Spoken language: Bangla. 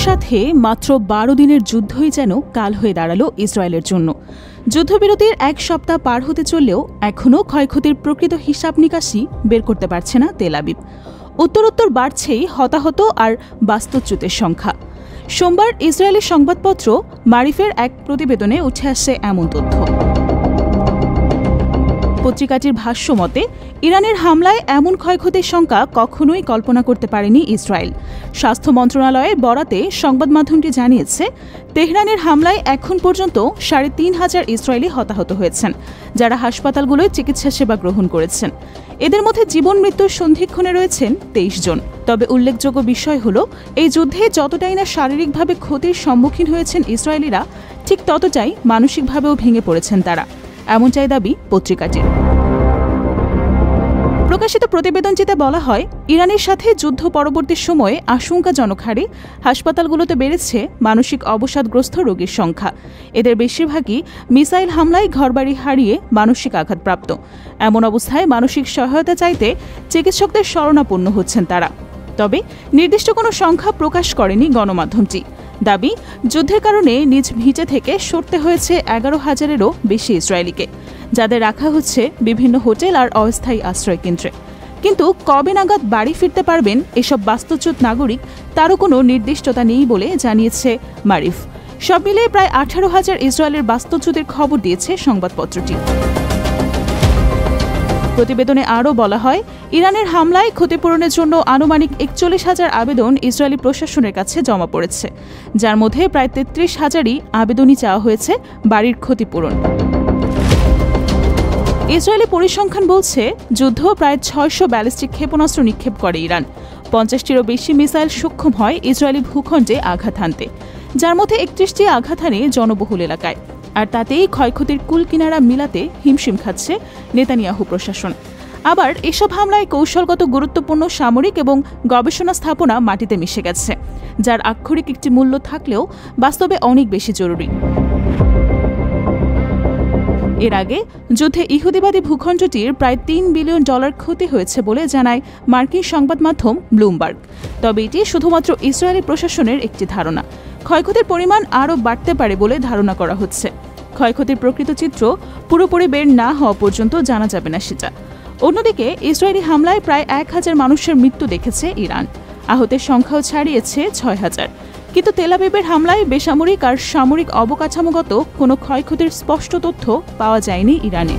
সাথে মাত্র 12 দিনের যুদ্ধই যেন কাল হয়ে দাঁড়ালো ইসরায়েলের জন্য। যুদ্ধবিরতির এক সপ্তাহ পার হতে চললেও এখনও ক্ষয়ক্ষতির প্রকৃত হিসাব নিকাশই বের করতে পারছে না তেল আবিব। উত্তরোত্তর বাড়ছেই হতাহত আর বাস্তুচ্যুতের সংখ্যা। সোমবার ইসরায়েলি সংবাদপত্র মারিফের এক প্রতিবেদনে উঠে আসে এমন তথ্য। পত্রিকাটির ভাষ্য মতে, ইরানের হামলায় এমন ক্ষয়ক্ষতির সংখ্যা কখনোই কল্পনা করতে পারেনি ইসরায়েল। স্বাস্থ্য মন্ত্রণালয়ের বরাতে সংবাদ মাধ্যমটি জানিয়েছে, তেহরানের হামলায় এখন পর্যন্ত ৩,৫০০ ইসরায়েলি হতাহত হয়েছেন, যারা হাসপাতালগুলোয় চিকিৎসা সেবা গ্রহণ করেছেন। এদের মধ্যে জীবন মৃত্যুর সন্ধিক্ষণে রয়েছেন ২৩ জন। তবে উল্লেখযোগ্য বিষয় হল, এই যুদ্ধে যতটাই না শারীরিকভাবে ক্ষতির সম্মুখীন হয়েছেন ইসরায়েলিরা, ঠিক ততটাই মানসিকভাবেও ভেঙে পড়েছেন তারা, এমনটাই দাবি পত্রিকাটির। প্রকাশিত প্রতিবেদনটিতে বলা হয়, ইরানের সাথে যুদ্ধ পরবর্তী সময়ে আশঙ্কাজনক হারে হাসপাতালগুলোতে বেড়েছে মানসিক অবসাদগ্রস্ত রোগীর সংখ্যা। এদের বেশিরভাগই মিসাইল হামলায় ঘরবাড়ি হারিয়ে মানসিক আঘাতপ্রাপ্ত। এমন অবস্থায় মানসিক সহায়তা চাইতে চিকিৎসকদের শরণাপন্ন হচ্ছেন তারা। তবে নির্দিষ্ট কোনো সংখ্যা প্রকাশ করেনি গণমাধ্যমটি। দাবি, যুদ্ধের কারণে নিজ ভিটে থেকে সরতে হয়েছে ১১,০০০-এরও বেশি ইসরায়েলিকে, যাদের রাখা হচ্ছে বিভিন্ন হোটেল আর অস্থায়ী আশ্রয়কেন্দ্রে। কিন্তু কবে নাগাদ বাড়ি ফিরতে পারবেন এসব বাস্তুচ্যুত নাগরিক, তারও কোনো নির্দিষ্টতা নেই বলে জানিয়েছে মারিফ। সব মিলিয়ে প্রায় ১৮,০০০ ইসরায়েলের বাস্তুচ্যুতের খবর দিয়েছে সংবাদপত্রটি। প্রতিবেদনে আরও বলা হয়, ইরানের হামলায় ক্ষতিপূরণের জন্য আনুমানিক ৪১,০০০ আবেদন ইসরায়েলি প্রশাসনের কাছে জমা পড়েছে, যার মধ্যে প্রায় ৩৩,০০০ই আবেদনই চাওয়া হয়েছে বাড়ির ক্ষতিপূরণ। ইসরায়েলি পরিসংখ্যান বলছে, যুদ্ধ প্রায় ৬০০ ব্যালিস্টিক ক্ষেপণাস্ত্র নিক্ষেপ করে ইরান। ৫০টিরও বেশি মিসাইল সক্ষম হয় ইসরায়েলি ভূখণ্ডে আঘাত হানতে, যার মধ্যে ৩১টি আঘাত হানে জনবহুল এলাকায়। আর তাতেই ক্ষয়ক্ষতির কুলকিনারা মিলাতে হিমশিম খাচ্ছে নেতানিয়াহু প্রশাসন। আবার এসব হামলায় কৌশলগত গুরুত্বপূর্ণ সামরিক এবং গবেষণা স্থাপনা মাটিতে মিশে গেছে, যার আক্ষরিক একটি মূল্য থাকলেও বাস্তবে অনেক বেশি জরুরি। এর আগে যুদ্ধে ইহুদিবাদী ভূখণ্ডটির প্রায় $৩ বিলিয়ন ক্ষতি হয়েছে বলে জানায় মার্কিন সংবাদ মাধ্যম ব্লুমবার্গ। তবে এটি শুধুমাত্র ইসরায়েলি প্রশাসনের একটি ধারণা। ক্ষয়ক্ষতির পরিমাণ আরও বাড়তে পারে বলে ধারণা করা হচ্ছে। ক্ষয়ক্ষতির প্রকৃত চিত্র পুরোপুরি বের না হওয়া পর্যন্ত জানা যাবে না সেটা। অন্যদিকে ইসরায়েলি হামলায় প্রায় ১,০০০ মানুষের মৃত্যু দেখেছে ইরান। আহতের সংখ্যাও ছাড়িয়েছে ৬,০০০। কিন্তু তেল আবিবের হামলায় বেসামরিক আর সামরিক অবকাঠামোগত কোনো ক্ষয়ক্ষতির স্পষ্ট তথ্য পাওয়া যায়নি ইরানে।